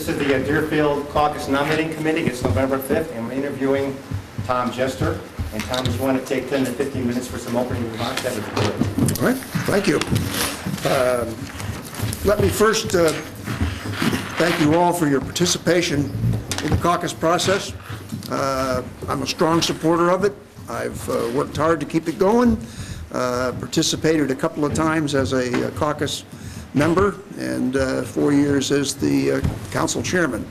This is the Deerfield Caucus Nominating Committee. It's November 5th, and we're interviewing Tom Jester. And Tom, just want to take 10 to 15 minutes for some opening remarks. That would be great. All right, thank you. Let me first thank you all for your participation in the caucus process. I'm a strong supporter of it. I've worked hard to keep it going, participated a couple of times as a caucus member, and 4 years as the council chairman.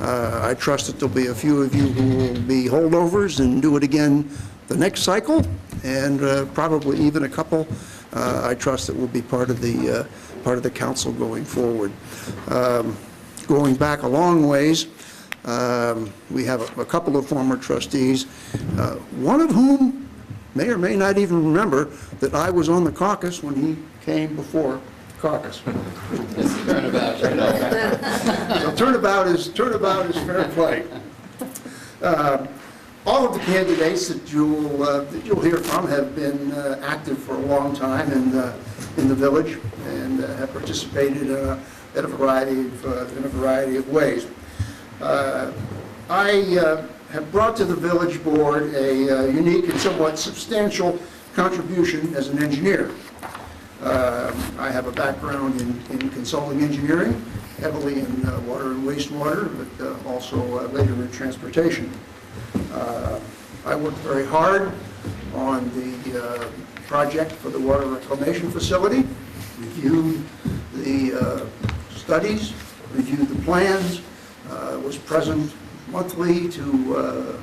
I trust that there'll be a few of you who will be holdovers and do it again the next cycle, and probably even a couple I trust that will be part of the council going forward. Going back a long ways, we have a couple of former trustees, one of whom may or may not even remember that I was on the caucus when he came before caucus. Turnabout, you know. So turnabout is fair play. All of the candidates that you'll hear from have been active for a long time in the village and have participated in a variety of ways. I have brought to the village board a unique and somewhat substantial contribution as an engineer. I have a background in consulting engineering, heavily in water and wastewater, but also later in transportation. I worked very hard on the project for the water reclamation facility, reviewed the studies, reviewed the plans, was present monthly to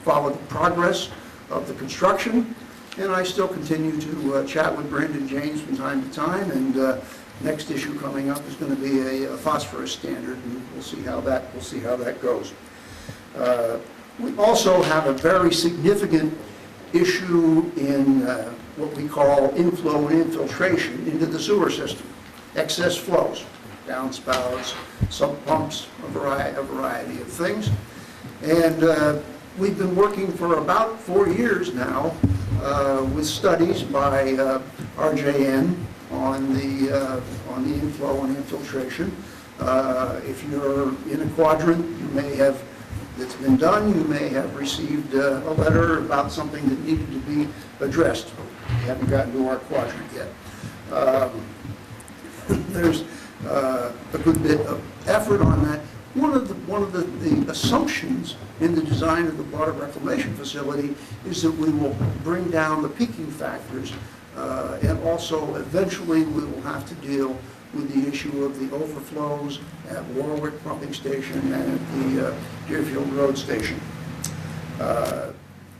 follow the progress of the construction. And I still continue to chat with Brandon James from time to time, and next issue coming up is going to be a phosphorus standard, and we'll see how that goes. We also have a very significant issue in what we call inflow and infiltration into the sewer system. Excess flows, downspouts, sump pumps, a variety of things, and we've been working for about 4 years now with studies by RJN on the inflow and infiltration. If you're in a quadrant, that's been done, you may have received a letter about something that needed to be addressed. We haven't gotten to our quadrant yet. There's a good bit of effort on that. One of the assumptions in the design of the water reclamation facility is that we will bring down the peaking factors, and also eventually we will have to deal with the issue of the overflows at Warwick Pumping Station and at the Deerfield Road Station.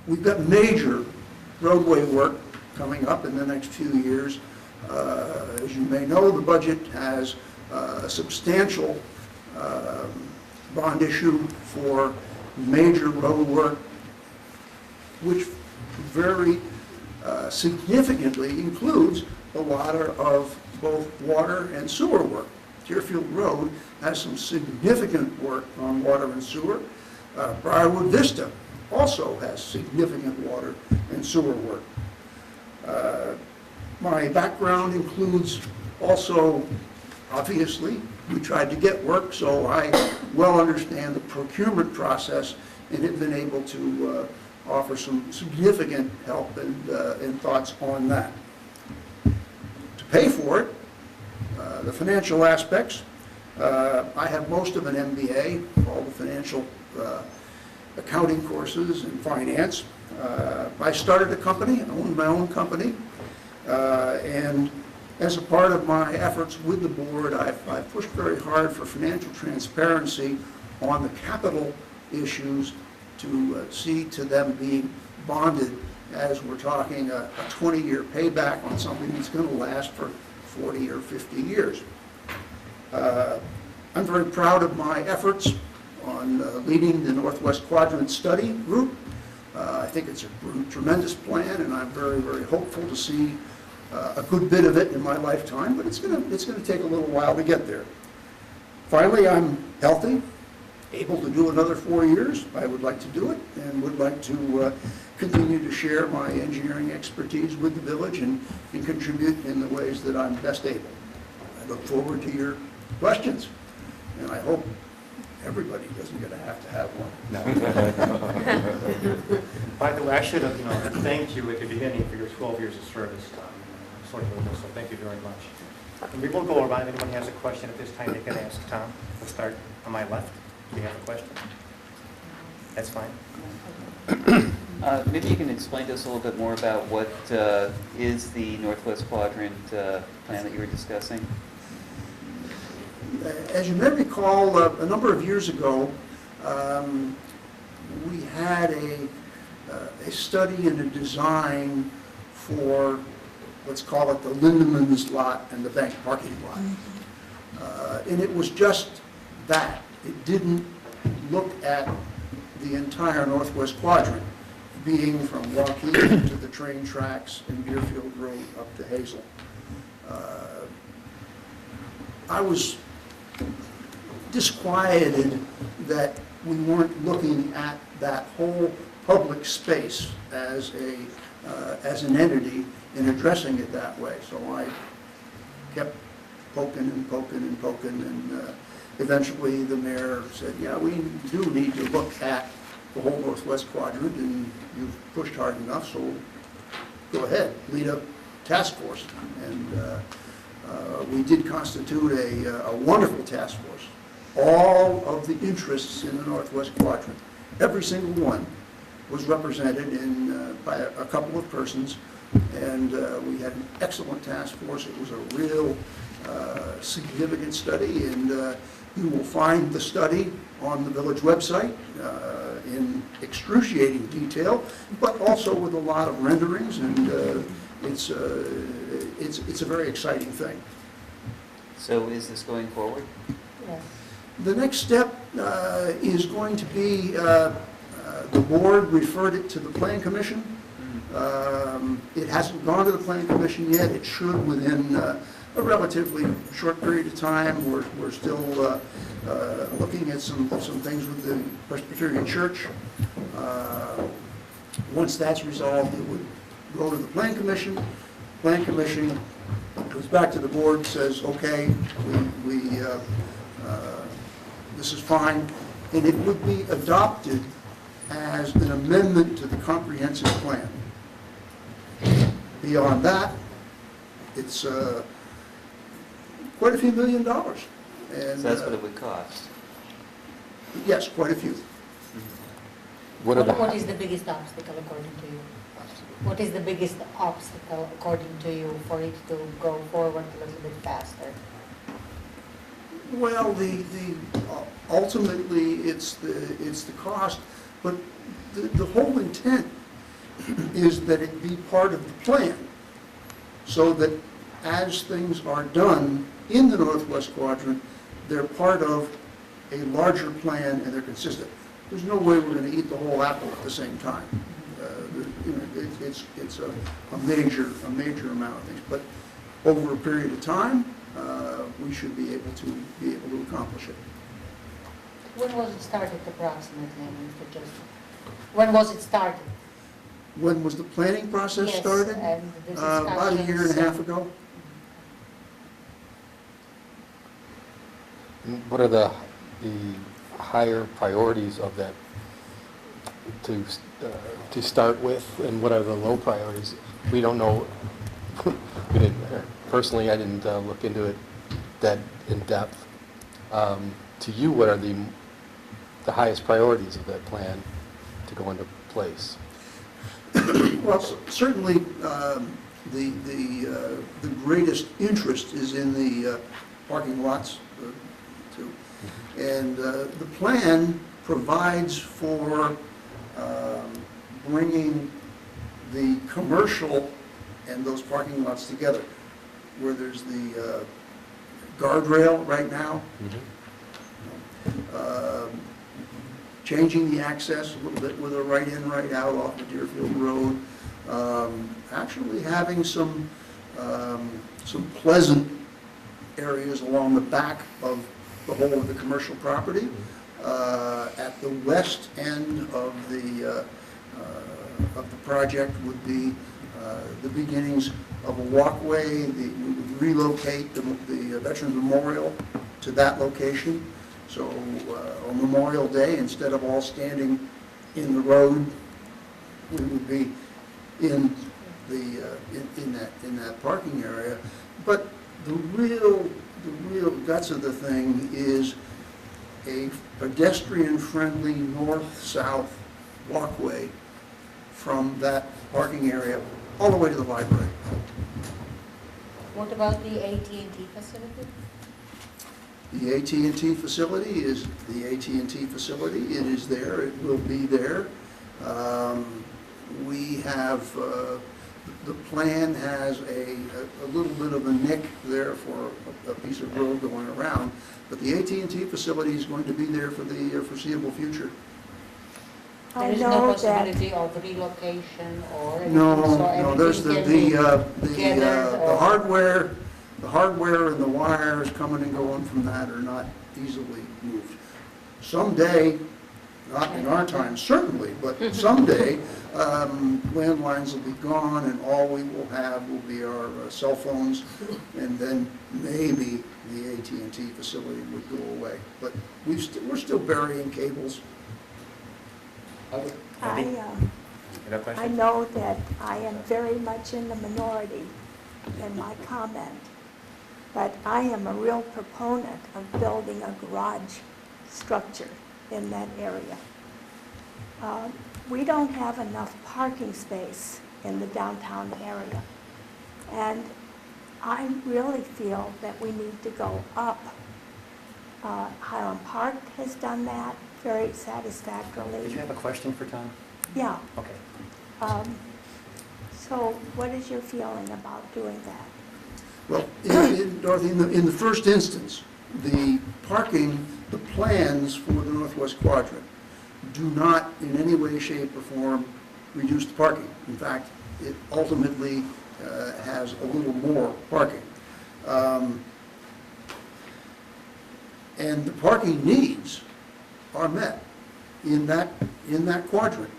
We've got major roadway work coming up in the next few years. As you may know, the budget has a substantial bond issue for major road work, which very significantly includes a lot of both water and sewer work. Deerfield Road has some significant work on water and sewer. Briarwood Vista also has significant water and sewer work. My background includes also, obviously, we tried to get work, so I well understand the procurement process and have been able to offer some significant help and thoughts on that. To pay for it, the financial aspects, I have most of an MBA, all the financial accounting courses and finance. I started a company, I owned my own company, and as a part of my efforts with the board, I've pushed very hard for financial transparency on the capital issues to see to them being bonded, as we're talking a 20-year payback on something that's going to last for 40 or 50 years. I'm very proud of my efforts on leading the Northwest Quadrant Study Group. I think it's a tremendous plan, and I'm very, very hopeful to see a good bit of it in my lifetime, but it's going to take a little while to get there. Finally, I'm healthy, able to do another 4 years. I would like to do it, and would like to continue to share my engineering expertise with the village and contribute in the ways that I'm best able. I look forward to your questions, and I hope everybody doesn't get to have one. No. By the way, I should have, thanked you at the beginning for your 12 years of service, Tom. So thank you very much. And we will go around. If anyone has a question at this time, they can ask Tom. We'll start on my left. Do you have a question? That's fine. Maybe you can explain to us a little bit more about what is the Northwest Quadrant plan that you were discussing? As you may recall, a number of years ago, we had a study and a design for, let's call it the Lindemans lot and the bank parking lot. And it was just that. It didn't look at the entire Northwest Quadrant, being from Waukegan to the train tracks and Deerfield Road up to Hazel. I was disquieted that we weren't looking at that whole public space as an entity and addressing it that way. So I kept poking and poking and poking, and eventually the mayor said, yeah, we do need to look at the whole Northwest Quadrant, and you've pushed hard enough, so go ahead, lead a task force. And we did constitute a wonderful task force. All of the interests in the Northwest Quadrant, every single one, was represented by a couple of persons, and we had an excellent task force. It was a real significant study, and you will find the study on the village website in excruciating detail, but also with a lot of renderings, and it's a very exciting thing. So is this going forward? Yes. The next step is going to be, the board referred it to the Plan Commission. It hasn't gone to the Plan Commission yet. It should within a relatively short period of time. We're still looking at some things with the Presbyterian Church. Once that's resolved, it would go to the Plan Commission. Plan Commission goes back to the board, says, okay, this is fine, and it would be adopted as an amendment to the comprehensive plan. Beyond that, it's quite a few $1 million. And, So that's what it would cost? yes, quite a few. What is the biggest obstacle according to you? What is the biggest obstacle according to you for it to go forward a little bit faster? Well, ultimately, it's the cost, but the whole intent is that it be part of the plan, so that as things are done in the Northwest Quadrant, they're part of a larger plan and they're consistent. There's no way we're going to eat the whole apple at the same time. It's a major amount of things, but over a period of time, we should be able to accomplish it. When was it started approximately, Mr. Jester? When was it started? When was the planning process Yes, started? and the About a year and a half discussions. ago. What are the higher priorities of that to start with, and what are the low priorities? We don't know. Personally, I didn't look into it that in depth. To you, what are the highest priorities of that plan to go into place? Well, certainly, the greatest interest is in the parking lots, too. And the plan provides for bringing the commercial and those parking lots together, where there's the guardrail right now. Changing the access a little bit with a right in, right out off the Deerfield Road. Actually having some pleasant areas along the back of the whole of the commercial property. At the west end of the project would be the beginnings of a walkway. We would relocate the Veterans Memorial to that location. So on Memorial Day, instead of all standing in the road, we would be in that parking area. But the real guts of the thing is a pedestrian-friendly north-south walkway from that parking area all the way to the library. What about the AT&T facility? The AT&T facility is the AT&T facility. It is there. It will be there. We have, the plan has a little bit of a nick there for a piece of road going around, but the AT&T facility is going to be there for the foreseeable future. There I is no know that, possibility of relocation or anything, No, so no, there's everything can be gathered the or- hardware and the wires coming and going from that are not easily moved. Someday, not in our time certainly, but someday, landlines will be gone and all we will have will be our cell phones, and then maybe the AT&T facility would go away. But we're still burying cables. Andy? I You have a I question? know that I am very much in the minority in my comment, but I am a real proponent of building a garage structure in that area. We don't have enough parking space in the downtown area, and I really feel that we need to go up. Highland Park has done that very satisfactorily. Did you have a question for Tom? Yeah. Okay. So what is your feeling about doing that? Well, Dorothy, in the first instance, the parking, the plans for the Northwest Quadrant do not in any way, shape, or form reduce the parking. In fact, it ultimately has a little more parking. And the parking needs are met in that quadrant.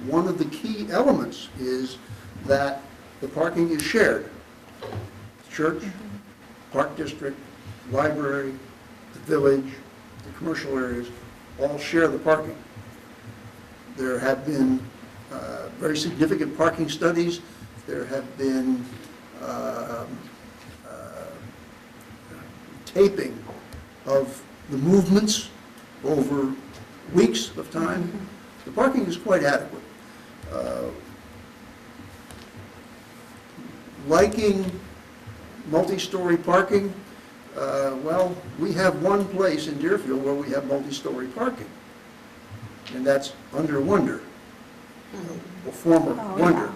One of the key elements is that the parking is shared. Church, Park District, library, the village, the commercial areas, all share the parking. There have been very significant parking studies. There have been taping of the movements over weeks of time. The parking is quite adequate. Liking multi-story parking, well, we have one place in Deerfield where we have multi-story parking, and that's under Wonder, or former Oh, Wonder.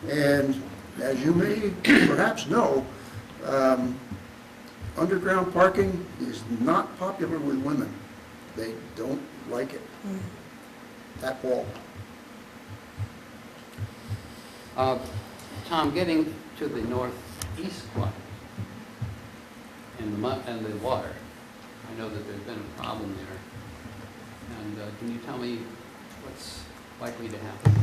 And as you may perhaps know, underground parking is not popular with women. They don't like it at all. Tom, getting to the northeast quadrant and the water, I know that there's been a problem there. And can you tell me what's likely to happen?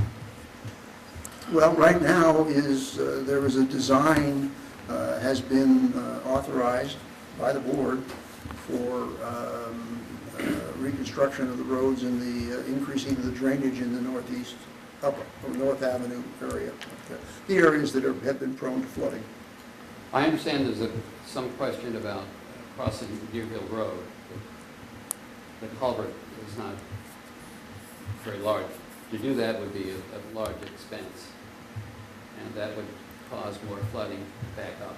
Well, right now there is a design, has been authorized by the board for reconstruction of the roads and the increasing of the drainage in the northeast, or North Avenue area, the areas that have been prone to flooding. I understand there's some question about crossing Deerfield Road. The culvert is not very large. To do that would be a large expense, and that would cause more flooding back up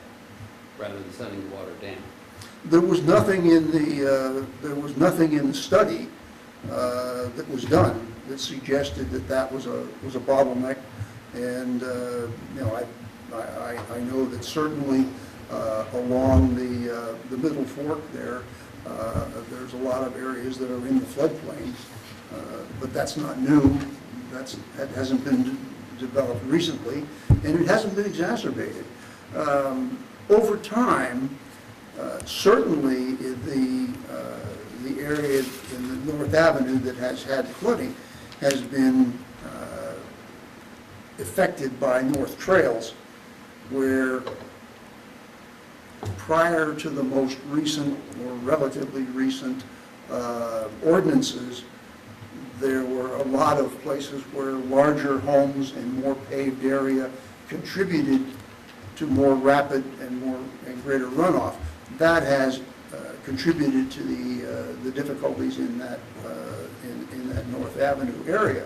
rather than sending the water down. There was nothing in the study that was done that suggested that was a bottleneck, and I know that certainly along the middle fork there, there's a lot of areas that are in the floodplain, but that's not new. That hasn't been developed recently, and it hasn't been exacerbated. Over time, certainly the area in the North Avenue that has had flooding has been affected by north trails, where prior to the most recent or relatively recent ordinances, there were a lot of places where larger homes and more paved area contributed to more rapid and greater runoff. That has contributed to the difficulties in that North Avenue area.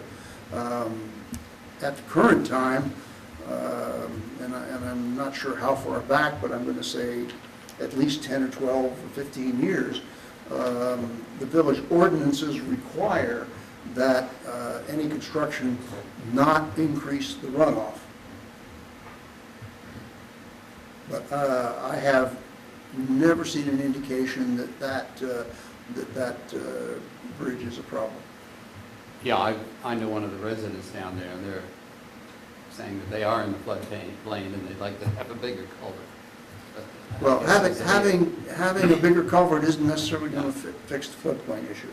At the current time, and I'm not sure how far back, but I'm going to say at least 10 or 12 or 15 years, the village ordinances require that any construction not increase the runoff. But I have never seen an indication that bridge is a problem. Yeah, I know one of the residents down there, and they're saying that they are in the floodplain and they'd like to have a bigger culvert. But I Well, guess it's having a bigger culvert isn't necessarily going to fix the floodplain issue.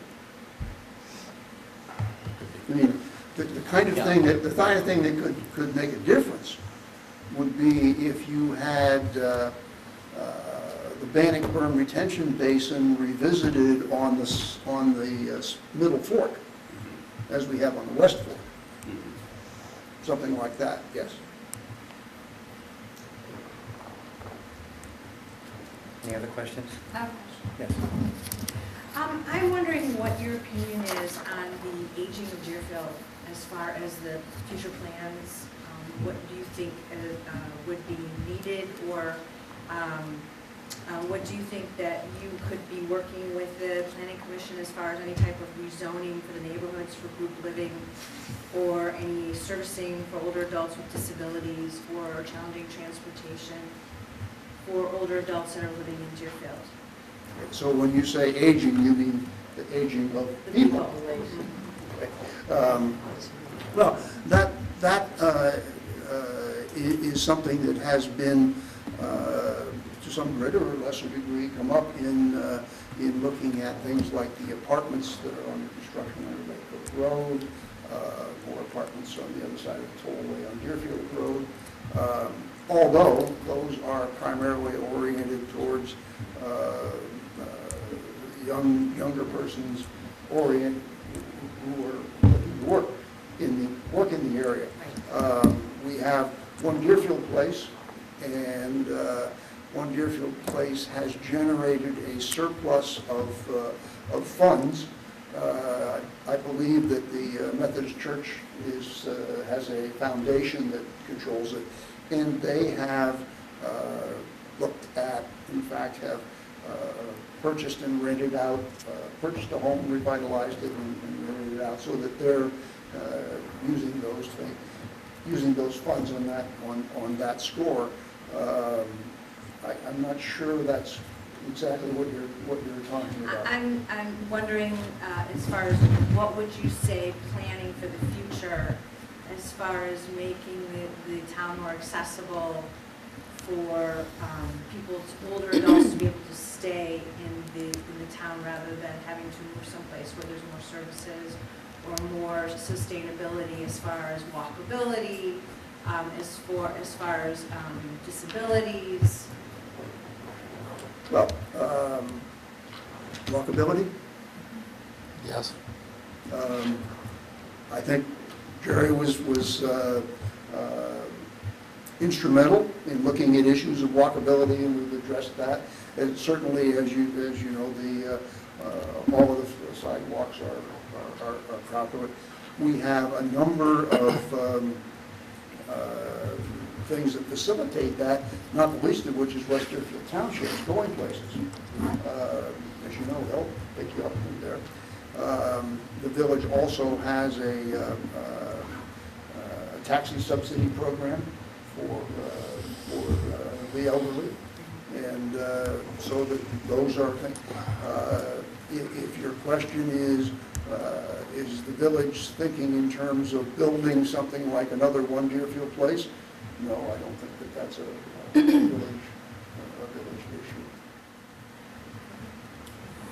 I mean, the kind of thing that could make a difference would be if you had the Bannockburn retention basin revisited on the Middle Fork, as we have on the West Fork. Something like that, yes. Any other questions? Um, Yes. I'm wondering what your opinion is on the aging of Deerfield as far as the future plans. What do you think would be needed, or what do you think that you could be working with the Planning Commission as far as any type of rezoning for the neighborhoods for group living, or any servicing for older adults with disabilities, or challenging transportation for older adults that are living in Deerfield? So when you say aging, you mean the aging of The people? Well, that is something that has been, to some greater or lesser degree, come up in looking at things like the apartments that are under construction on Deerfield Road, or apartments on the other side of the tollway on Deerfield Road. Although those are primarily oriented towards younger persons who are looking to work in the area. We have one Deerfield Place, and one Deerfield Place has generated a surplus of funds. I believe that the Methodist Church has a foundation that controls it, and they have looked at, in fact, have purchased and rented out, purchased a home, revitalized it, and rented it out, so that they're using those funds on that score. I'm not sure that's exactly what you're talking about. I'm wondering, as far as what would you say planning for the future, as far as making the town more accessible for people, older adults, to be able to stay in the town rather than having to move someplace where there's more services or more sustainability as far as walkability, as far as disabilities. Well, walkability, Yes. I think Jerry was instrumental in looking at issues of walkability, and we've addressed that. And certainly, as you know, all of the sidewalks are proper. We have a number of things that facilitate that, not the least of which is West Deerfield Township's going places. As you know, they'll pick you up from there. The village also has a taxi subsidy program for the elderly, and so those are things. If your question is the village thinking in terms of building something like another one Deerfield Place? No, I don't think that that's a village issue.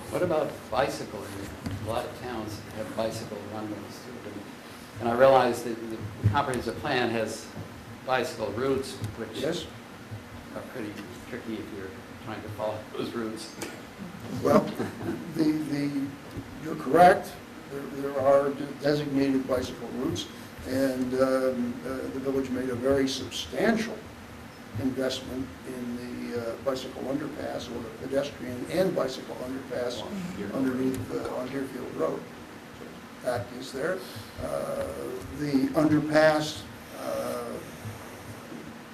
What about bicycling? A lot of towns have bicycle runways too. And I realize that the comprehensive plan has bicycle routes, which Yes? are pretty tricky if you're trying to follow those routes. Well, you're correct. There are designated bicycle routes, and the village made a very substantial investment in the bicycle underpass, or the pedestrian and bicycle underpass underneath on Deerfield Road. So that is there. The underpass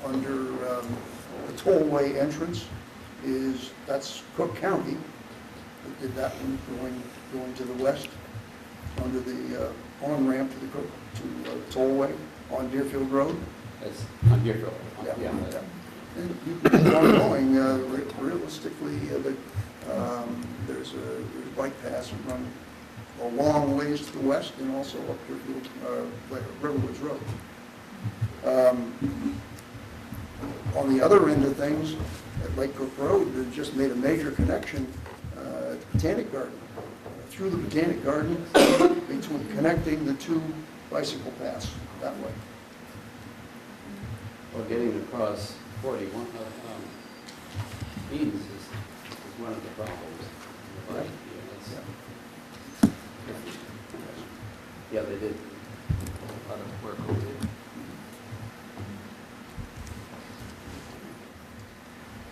under the tollway entrance that's Cook County. They did that one going to the west under the on-ramp to the tollway on Deerfield Road. That's on Deerfield. Yeah. And you can keep on going, realistically, there's bike paths that run a long ways to the west and also up Deerfield, Riverwoods Road. On the other end of things, at Lake Cook Road, they just made a major connection at the Botanic Garden, through the Botanic Garden, between connecting the two bicycle paths that way. Well, getting across 41 Eames is one of the problems. Right. Yeah, they did a lot of work over there.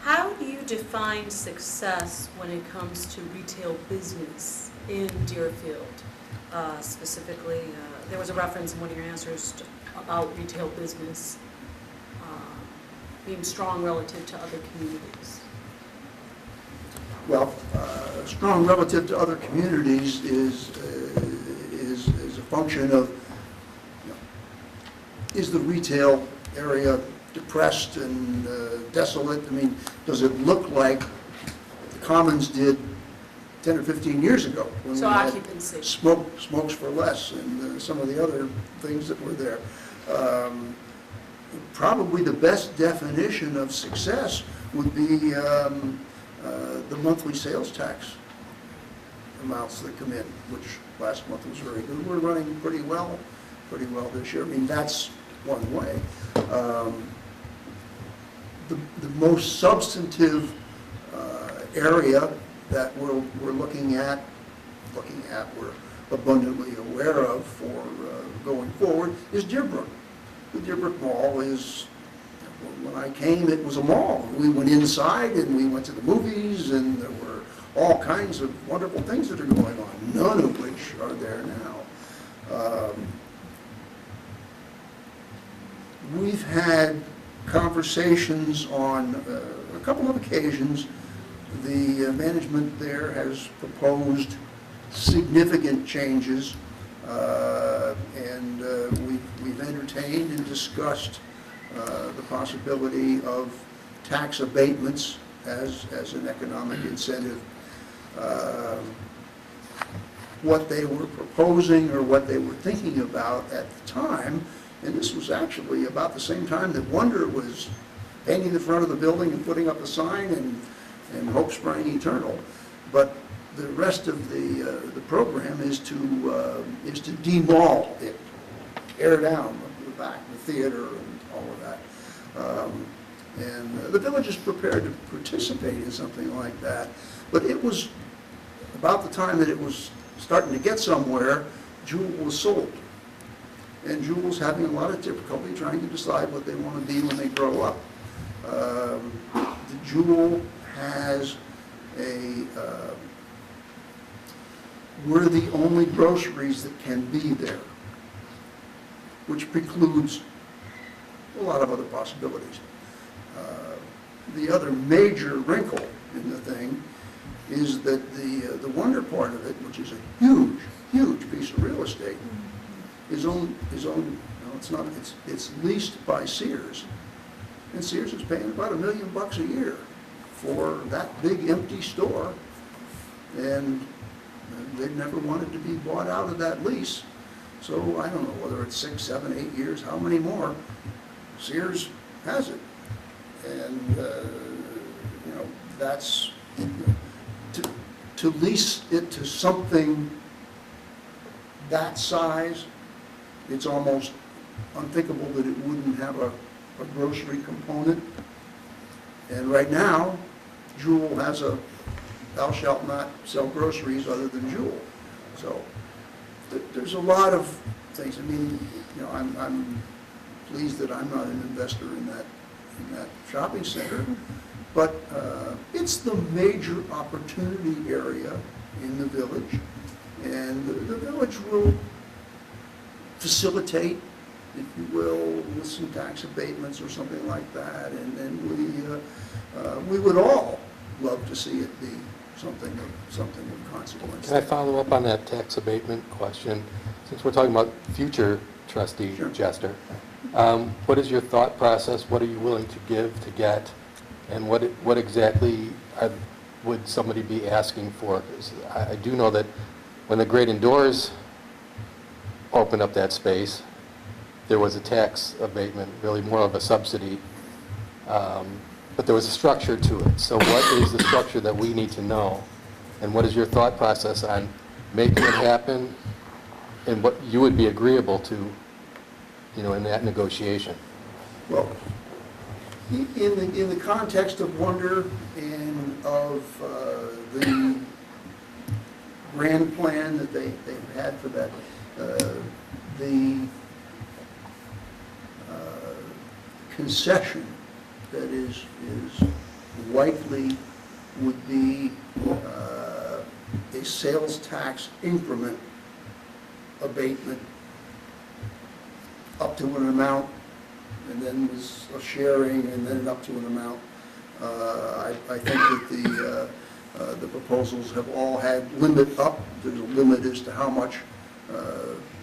How do you define success when it comes to retail business in Deerfield? Specifically, there was a reference in one of your answers about retail business being strong relative to other communities. Well, strong relative to other communities is a function of, is the retail area depressed and desolate? I mean, does it look like the Commons did 10 or 15 years ago? When So we had occupancy. Smokes for Less and some of the other things that were there. Probably the best definition of success would be the monthly sales tax amounts that come in, which last month was very good. We're running pretty well this year. I mean, that's one way. The most substantive area that we're looking at, we're abundantly aware of for going forward, is Deerbrook. The Deerbrook Mall is, when I came, it was a mall. We went inside and we went to the movies, and there were all kinds of wonderful things that are going on, none of which are there now. We've had conversations on a couple of occasions. The management there has proposed significant changes, and we've entertained and discussed the possibility of tax abatements as an economic incentive. What they were proposing or what they were thinking about at the time, and this was actually about the same time that Wonder was painting the front of the building and putting up a sign, and Hope Sprang Eternal. But the rest of the program is to demall it, tear down the back, the theater, and all of that. And the village is prepared to participate in something like that. But it was about the time that it was starting to get somewhere, Jewel was sold. And Jewel's having a lot of difficulty trying to decide what they want to be when they grow up. The Jewel has we're the only groceries that can be there, which precludes a lot of other possibilities. The other major wrinkle in the thing is that the Wonder part of it, which is a huge, huge piece of real estate, is owned, no, it's leased by Sears. And Sears is paying about $1 million a year for that big empty store. And they've never wanted to be bought out of that lease. So I don't know whether it's 6, 7, 8 years, how many more, Sears has it. And, that's, to lease it to something that size, it's almost unthinkable that it wouldn't have a grocery component. And right now, Jewel has a, thou shalt not sell groceries other than Jewel. So there's a lot of things. I mean, you know, I'm pleased that I'm not an investor in that shopping center, but it's the major opportunity area in the village, and the village will facilitate, if you will, with some tax abatements or something like that, and then we would all love to see it be something of consequence. Can I follow up on that tax abatement question? Since we're talking about future trustee Sure. Jester, what is your thought process? What are you willing to give to get? And what exactly would somebody be asking for? 'Cause I do know that when the Great Indoors opened up that space, there was a tax abatement, really more of a subsidy, but there was a structure to it. So what is the structure that we need to know? And what is your thought process on making it happen, and what you would be agreeable to, you know, in that negotiation? Well, in the context of Wonder and of the grand plan that they've had for that, the concession that is likely would be a sales tax increment abatement up to an amount, and then was a sharing, and then up to an amount. I think that the proposals have all had limit up. There's a limit as to how much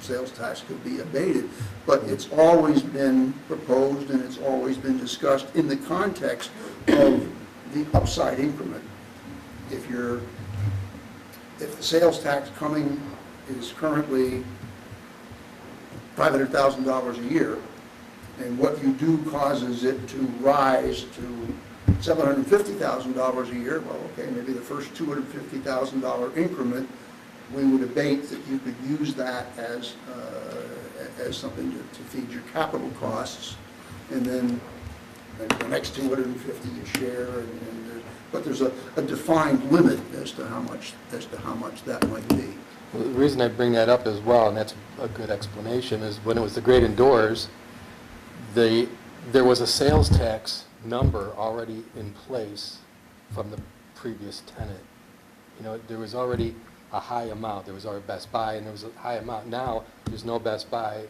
sales tax could be abated, but it's always been proposed and it's always been discussed in the context of the upside increment. If the sales tax coming is currently $500,000 a year, and what you do causes it to rise to $750,000 a year, well, okay, maybe the first $250,000 increment, we would abate that you could use that as something to feed your capital costs, and then the next $250 a share, but there's a defined limit as to how much that might be. Well, the reason I bring that up as well, and that's a good explanation, is when it was the Great Indoors, there was a sales tax number already in place from the previous tenant. You know, there was already a high amount. There was already Best Buy, and there was a high amount. Now, there's no Best Buy,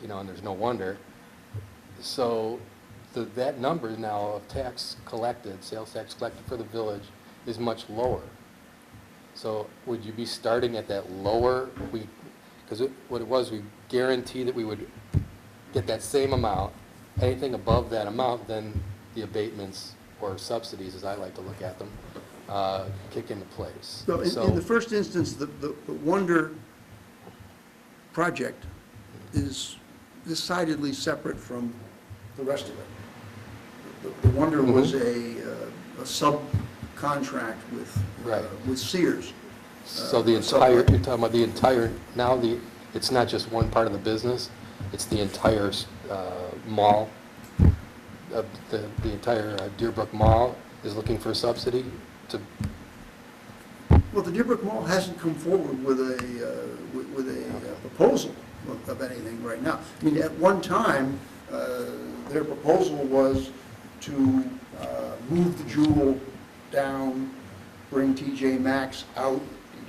you know, and there's no Wonder. So that number now of tax collected, sales tax collected for the village, is much lower. So would you be starting at that lower? Because what it was, we guaranteed that we would get that same amount. Anything above that amount, then the abatements or subsidies, as I like to look at them, kick into place. So in the first instance, the Wonder project is decidedly separate from the rest of it. The Wonder was a subcontract with Sears. So the entire, you're talking about the entire, now it's not just one part of the business, it's the entire mall, the entire Deerbrook Mall is looking for a subsidy to... Well, the Deerbrook Mall hasn't come forward with a proposal of anything right now. I mean, at one time, their proposal was to move the Jewel down, bring TJ Maxx out.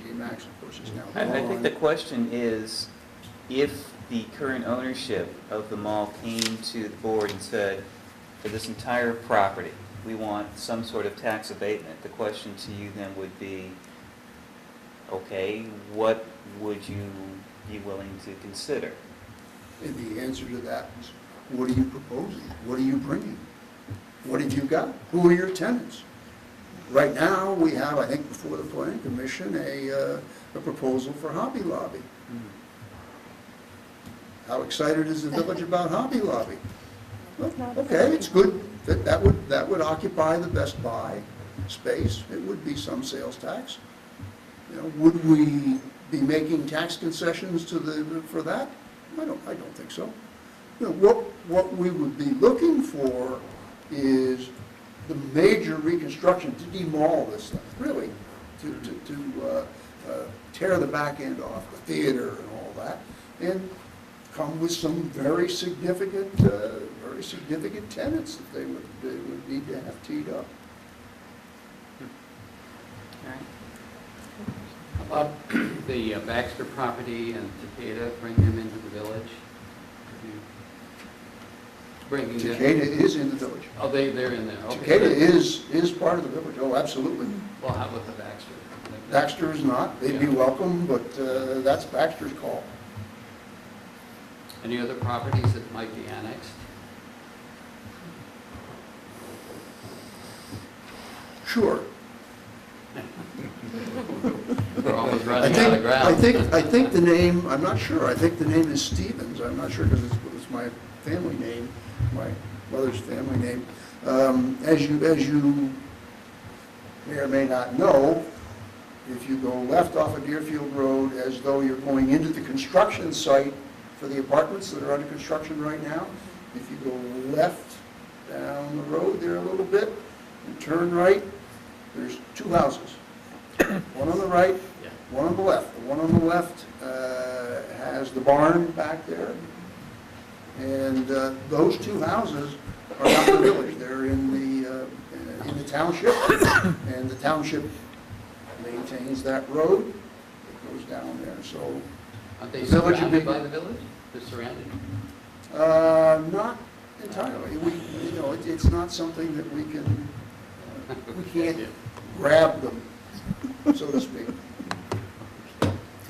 TJ Maxx, of course, is now gone. I think the question is, if the current ownership of the mall came to the board and said, for this entire property, we want some sort of tax abatement, the question to you then would be, okay, what would you be willing to consider? And the answer to that is, what are you proposing? What are you bringing? What have you got? Who are your tenants? Right now, we have, I think, before the Planning Commission, a proposal for Hobby Lobby. How excited is the village about Hobby Lobby? Well, okay, it's good. That would occupy the Best Buy space. It would be some sales tax. You know, would we be making tax concessions for that? I don't think so. You know, what we would be looking for is the major reconstruction to demolish this thing, really, to tear the back end off, the theater and all that, and come with some very significant tenants that they would need to have teed up. All right. How about the Baxter property and Takeda, bring them into the village? Bringing them. Takeda is in the village. Oh, they're in there, okay. Takeda is part of the village, oh, absolutely. Well, how about the Baxter? Baxter is not, they'd be welcome, but that's Baxter's call. Any other properties that might be annexed? Sure. We're almost I running out of ground. think the name, I'm not sure, I think the name is Stevens, I'm not sure because it's my family name, my mother's family name. As you may or may not know, if you go left off of Deerfield Road as though you're going into the construction site for the apartments that are under construction right now, if you go left down the road there a little bit and turn right, there's two houses. One on the right, one on the left. The one on the left has the barn back there. And those two houses are not in the village. They're in the township. And the township maintains that road. It goes down there. So Aren't they the village would be- surrounded by the village? They're surrounded? not entirely. It's not something that we can't grab them, so to speak.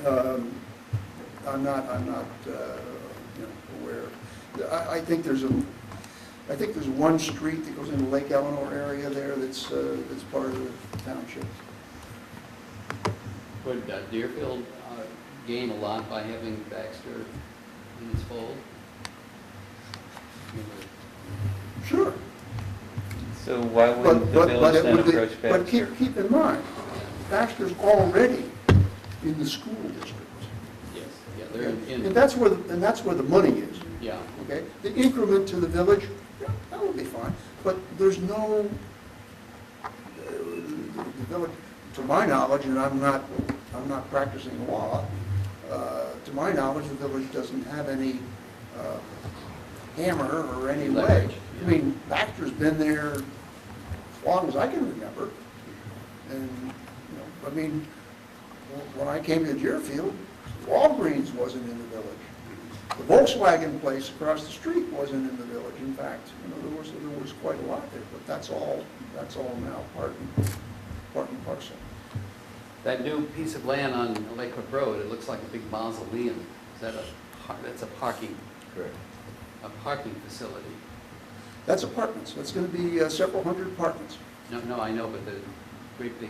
I'm not aware. I think there's one street that goes into Lake Eleanor area there that's part of the township. Would Deerfield gain a lot by having Baxter in its fold? Sure. So why wouldn't the village then approach Baxter? But keep in mind, Baxter's already in the school district. Yes, yeah, they're in. And that's where the money is. Yeah. Okay, the increment to the village, yeah, that would be fine, but there's no, the village, to my knowledge, and I'm not practicing law, to my knowledge, the village doesn't have any hammer or any Leverage, wedge. yeah. I mean, Baxter's been there as long as I can remember, and, I mean, when I came to Deerfield, Walgreens wasn't in the village. The Volkswagen place across the street wasn't in the village. In fact, there was quite a lot there, but that's all now part and parcel. That new piece of land on Lakewood Road, it looks like a big mausoleum. That's a parking? Correct. A parking facility? That's apartments. That's going to be several hundred apartments. No, I know, but the great big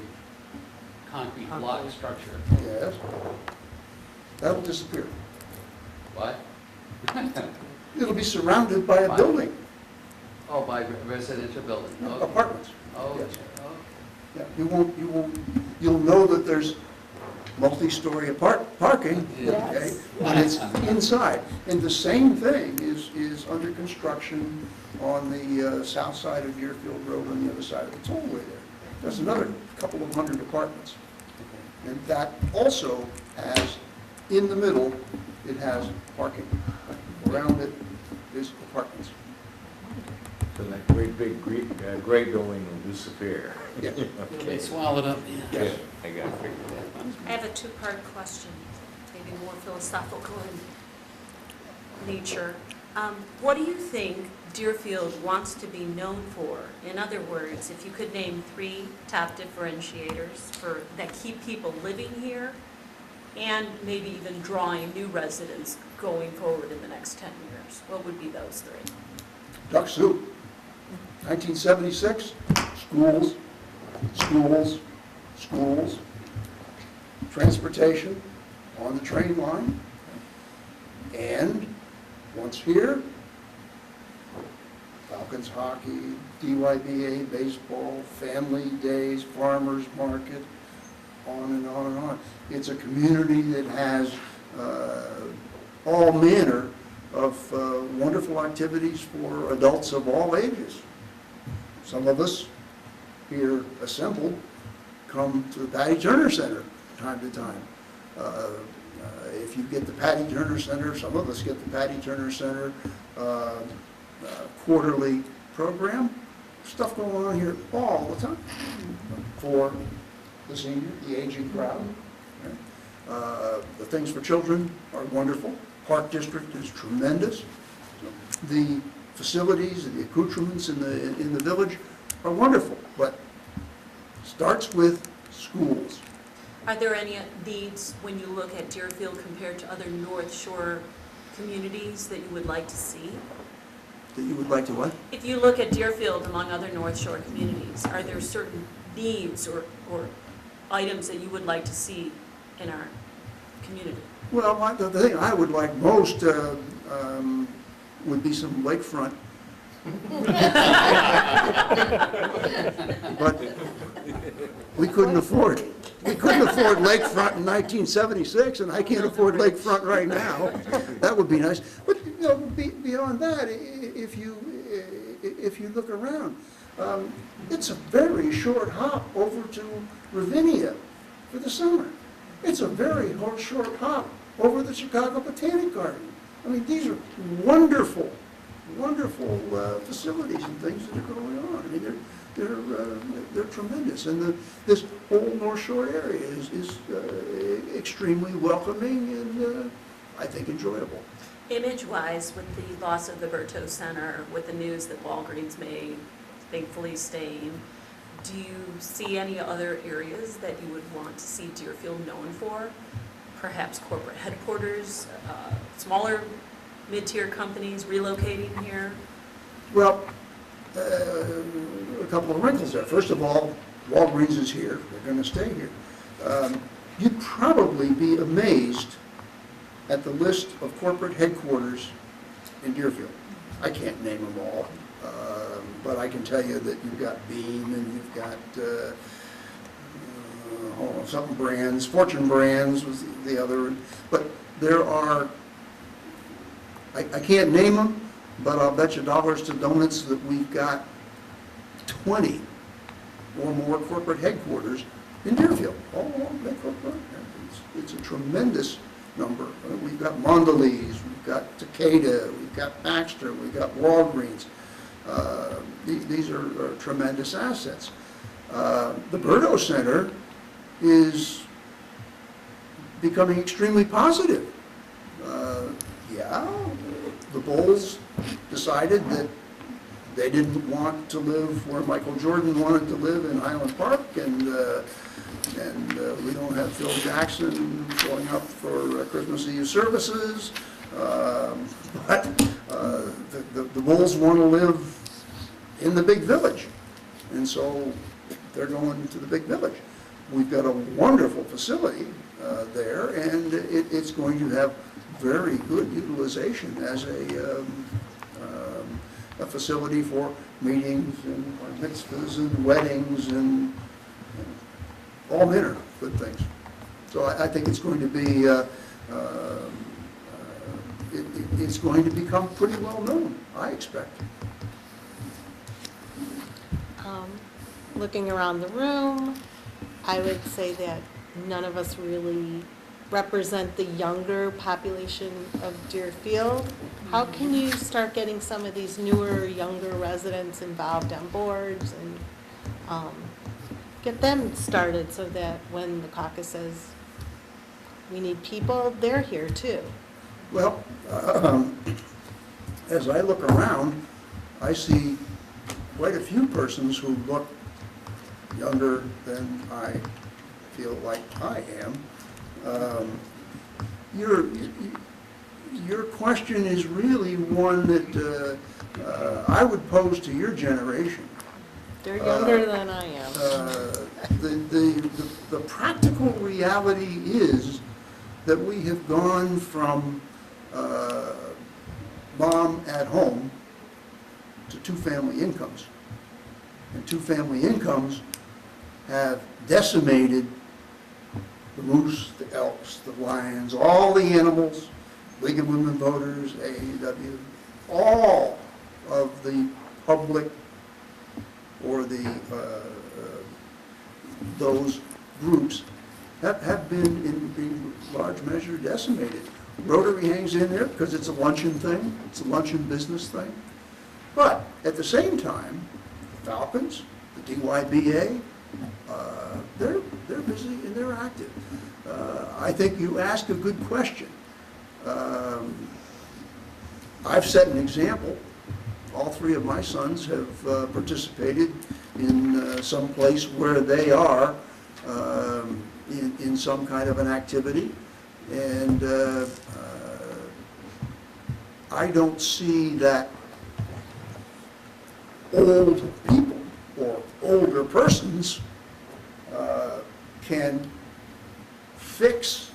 concrete block structure. Yes. That'll disappear. What? It'll be surrounded by a building, Oh, by residential building? Okay. apartments. Oh, Yes. oh. Yeah, you'll know that there's multi-story parking, okay, Yes. when it's inside. And the same thing is under construction on the south side of Deerfield Road on the other side of the tollway there. There's another couple of hundred apartments. And that also has, in the middle, it has parking. Around it is apartments. So that great big gray building will disappear. Yeah. They swallowed up. Yes. I got to figure that out. I have a two-part question, maybe more philosophical in nature. What do you think Deerfield wants to be known for? In other words, if you could name 3 top differentiators that keep people living here and maybe even drawing new residents going forward in the next 10 years, what would be those 3? Duck soup. 1976, schools, schools, schools, transportation on the train line, and once here, Falcons hockey, DYBA baseball, family days, farmers market, on and on and on. It's a community that has all manner of wonderful activities for adults of all ages. Some of us here assembled come to the Patty Turner Center time to time. If you get the Patty Turner Center, some of us get the Patty Turner Center quarterly program. Stuff going on here all the time for the senior, the aging crowd. The things for children are wonderful. Park District is tremendous. The facilities and the accoutrements in the village are wonderful, but starts with schools. Are there any needs when you look at Deerfield compared to other North Shore communities that you would like to see? That you would like to what? If you look at Deerfield among other North Shore communities, are there certain needs or items that you would like to see in our community? Well, the thing I would like most would be some lakefront. But we couldn't afford it. We couldn't afford lakefront in 1976, and I can't afford lakefront right now. That would be nice. But you know, beyond that, if you look around, it's a very short hop over to Ravinia for the summer. It's a very short hop over the Chicago Botanic Garden. I mean, these are wonderful, wonderful facilities and things that are going on. I mean, they're tremendous, and this whole North Shore area is extremely welcoming and I think enjoyable. Image-wise, with the loss of the Berto Center, with the news that Walgreens may thankfully staying, do you see any other areas that you would want to see Deerfield known for? Perhaps corporate headquarters, smaller mid-tier companies relocating here? Well, a couple of wrinkles there. First of all, Walgreens is here. They're going to stay here. You'd probably be amazed at the list of corporate headquarters in Deerfield. I can't name them all, but I can tell you that you've got Beam and you've got something brands, Fortune Brands was the other. But there are, I can't name them, but I'll bet you dollars to donuts that we've got 20 or more corporate headquarters in Deerfield, all along Metro Park. It's a tremendous number. We've got Mondelez, we've got Takeda, we've got Baxter, we've got Walgreens. These are tremendous assets. The Berto Center is becoming extremely positive. The Bulls decided that they didn't want to live where Michael Jordan wanted to live in Highland Park, and we don't have Phil Jackson showing up for Christmas Eve services. But the Bulls want to live in the big village, and so they're going to the big village. We've got a wonderful facility there, and it's going to have very good utilization as a facility for meetings and mitzvahs and weddings and all manner of good things. So I think it's going to be, it's going to become pretty well known, I expect. Looking around the room, I would say that none of us really represent the younger population of Deerfield. How can you start getting some of these newer, younger residents involved on boards and get them started so that when the caucus says we need people, they're here too? Well, as I look around, I see quite a few persons who look younger than I feel like I am. Your question is really one that I would pose to your generation. They're younger than I am. The practical reality is that we have gone from mom at home to two-family incomes. And two-family incomes have decimated the moose, the elks, the lions, all the animals, League of Women Voters, AEW, all of the public or those groups have been in large measure decimated. Rotary hangs in there because it's a luncheon thing, it's a luncheon business thing. But at the same time, the Falcons, the DYBA, they're busy and they're active. I think you ask a good question. I've set an example. All three of my sons have participated in some place where they are in some kind of an activity. And I don't see that old people or older persons can fix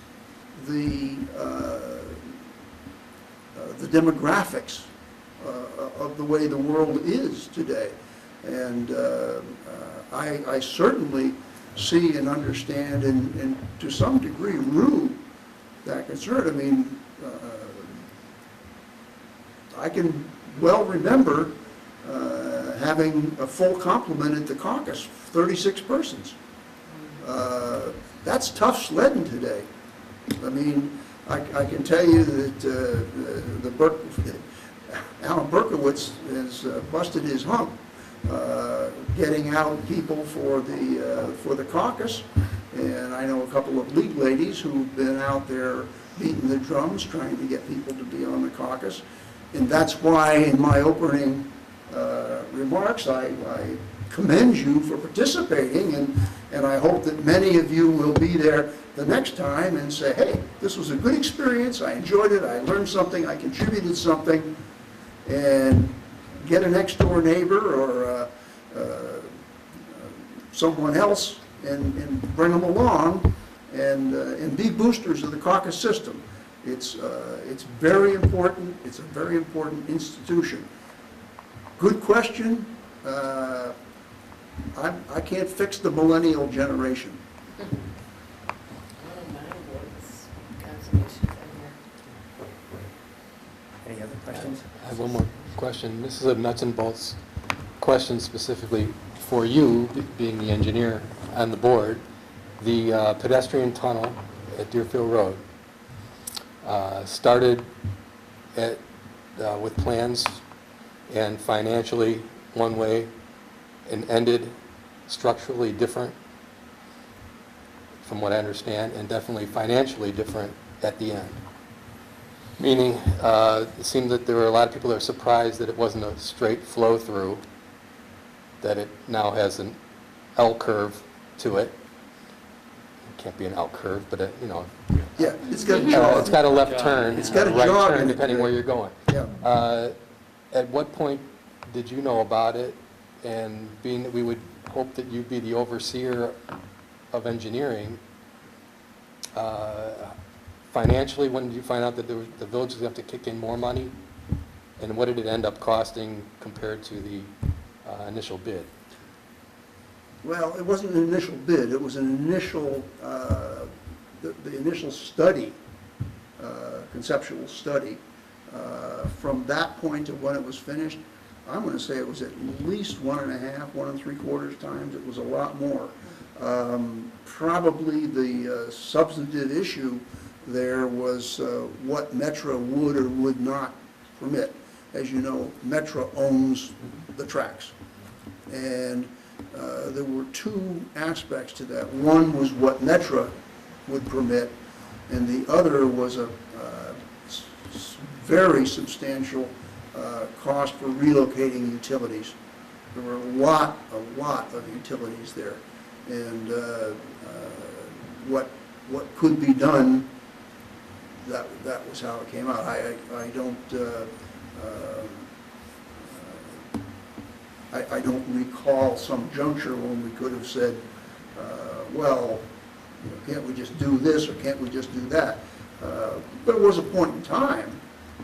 the demographics of the way the world is today. And I certainly see and understand and to some degree rue that concern. I mean, I can well remember having a full complement at the caucus, 36 persons. That's tough sledding today. I mean, I can tell you that Alan Berkowitz has busted his hump getting out people for the caucus, and I know a couple of league ladies who've been out there beating the drums trying to get people to be on the caucus, and that's why in my opening remarks I commend you for participating, and I hope that many of you will be there the next time and say, hey, this was a good experience, I enjoyed it, I learned something, I contributed something, and get a next door neighbor or someone else and bring them along and be boosters of the caucus system. It's very important, it's a very important institution. Good question. I can't fix the millennial generation. Any other questions? I have one more question. This is a nuts and bolts question specifically for you, being the engineer on the board. The pedestrian tunnel at Deerfield Road started with plans and financially one way and ended structurally different, from what I understand, and definitely financially different at the end. Meaning, it seemed that there were a lot of people that were surprised that it wasn't a straight flow through, that it now has an L curve to it. It can't be an L curve, but Yeah, it's got a jog. it's got a left turn, It's got a right jog turn, in it. depending where you're going. Yeah. At what point did you know about it? And being that we would hope that you'd be the overseer of engineering, financially, when did you find out that the village was going to have to kick in more money? And what did it end up costing compared to the initial bid? Well, it wasn't an initial bid, it was an initial, the initial study, conceptual study. From that point to when it was finished, I'm going to say it was at least 1.5, 1 3/4 times. It was a lot more. Probably the substantive issue there was what Metra would or would not permit. As you know, Metra owns the tracks. And there were two aspects to that. One was what Metra would permit, and the other was a very substantial cost for relocating utilities. There were a lot of utilities there. And what could be done, that was how it came out. I don't recall some juncture when we could have said, well, can't we just do this or can't we just do that? But it was a point in time,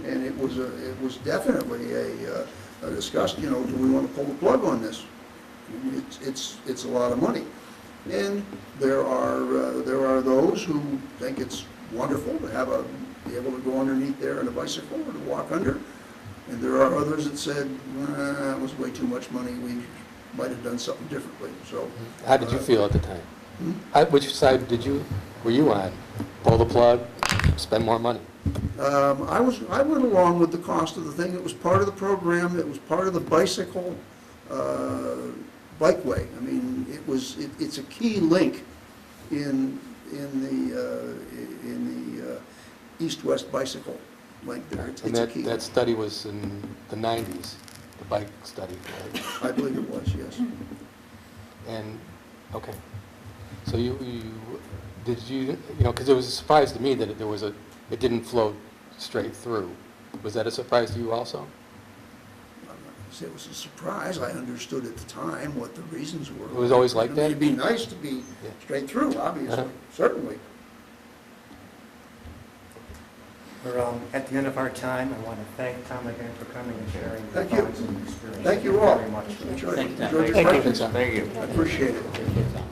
and it was definitely a discussion. Do we want to pull the plug on this? It's a lot of money, and there are those who think it's wonderful to be able to go underneath there in a bicycle or to walk under. And there are others that said, that was way too much money, might have done something differently, so. How did you feel at the time? Hmm? Which side were you on? Pull the plug, spend more money? I went along with the cost of the thing. It was part of the program. It was part of the bicycle bikeway. I mean, it's a key link in the east-west bicycle link there. It's And a key. that study was in the 90s, the bike study, right? I believe it was, yes. And, okay. So did you know, because it was a surprise to me that it didn't flow straight through. Was that a surprise to you also? I'm not gonna say it was a surprise. I understood at the time what the reasons were. It was always like I mean, that? it'd be nice to be Yeah. straight through, obviously, Uh-huh. certainly. We're at the end of our time. I want to thank Tom again for coming and sharing your Thank you. thoughts and experience. Thank you all. Very much. Enjoyed Thank you, Tom. your Thank you. questions. Thank you. I appreciate it. Appreciate it, Tom.